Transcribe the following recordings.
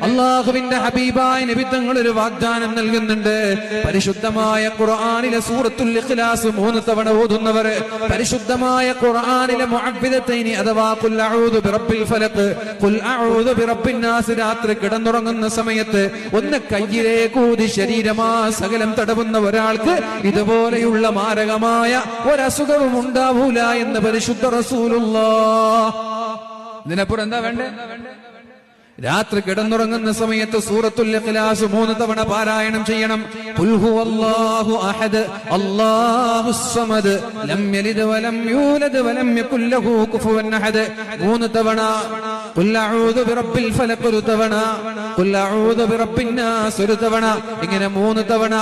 അള്ളാഹുവിന്റെ ഹബീബായ നബി തങ്ങൾ ഒരു വാഗ്ദാനം നൽകുന്നുണ്ട്. പരിശുദ്ധമായ ഖുർആനിലെ സൂറത്തുൽ ഇഖ്ലാസ് 3 തവണ ഓതുന്നവർ, പരിശുദ്ധമായ ഖുർആനിലെ മുഅവ്വിദത്തൈനി അഥവാ ഖുൽ അഊദു ബിറബ്ബിൽ ഫലഖ്, ഖുൽ അഊദു ബിറബ്ബിൻ നാസ് രാത്രി കിടന്നുറങ്ങുന്ന സമയത്ത് ഒന്ന് കയ്യിലേക്ക് ഊതി ശരീരമാ സകലം തടവുന്ന ഒരാൾക്ക് ഇതുപോലെയുള്ള മാരകമായ ഒരസുഖവും ഉണ്ടാവൂല എന്ന് പരിശുദ്ധ റസൂലുള്ളാഹ്. ഇതിനപ്പുറം എന്താ വേണ്ടേ? രാത്രി കിടന്നുറങ്ങുന്ന സമയത്ത് സൂറത്തുൽ ഇഖ്ലാസ് 3 തവണ പാരായണം ചെയ്യണം. ഖുൽ ഹുവല്ലാഹു അഹദ് അല്ലാഹുസ് സമദ് ലം യലിദ് വലം യൂലദ് വലം യകുൽ ലഹു കുഫുവൻ അഹദ് 3 തവണ. ഖുൽ അഊദു ബിറബ്ബിൽ ഫലഖ് 1 തവണ. ഖുൽ അഊദു ബിറബ്ബിൻ നാസ് 1 തവണ. ഇങ്ങനെ 3 തവണ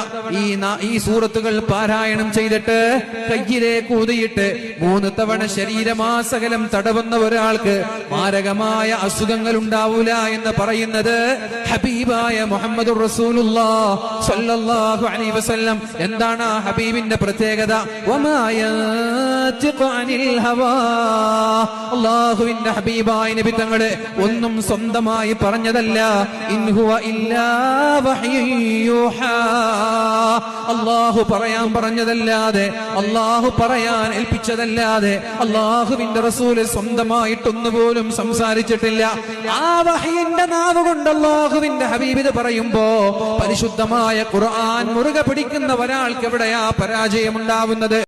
ഈ സൂറത്തുകൾ പാരായണം ചെയ്തിട്ട് കയ്യിലേക്ക് ഊതിയിട്ട് 3 തവണ ശരീരമാസകലം തടവുന്ന ഒരാൾക്ക് മാരകമായ അസുഖങ്ങൾ ഉണ്ടാവൂല എന്ന് പറയുന്നത് ഹബീബായ മുഹമ്മദുർ റസൂലുള്ളാഹ് സ്വല്ലല്ലാഹു അലൈഹി വസല്ലം. എന്താണ് ആ ഹബീബിന്റെ പ്രത്യേകത? വമാ യൻതിഖു അനിൽ ഹവാ. അല്ലാഹുവിന്റെ ഹബീബായ നബി തങ്ങളെ ഒന്നും സ്വന്തമായി പറഞ്ഞതല്ല. ഇൻ ഹുവ ഇല്ലാ വഹ്യുൻ യൂഹാ. അല്ലാഹു പറയാൻ പറഞ്ഞതല്ലാതെ, അല്ലാഹു പറയാൻ ഏൽപ്പിച്ചതല്ലാതെ അല്ലാഹുവിന്റെ റസൂൽ സ്വന്തമായിട്ടൊന്നുപോലും സംസാരിച്ചിട്ടില്ല. ആ വഹയിന്റെ നാവ് കൊണ്ട് അല്ലാഹുവിന്റെ ഹബീബ് പറയുമ്പോ പരിശുദ്ധമായ ഖുർആൻ മുറുകെ പിടിക്കുന്ന ഒരാൾക്ക് എവിടെയാ പരാജയമുണ്ടാവുന്നത്?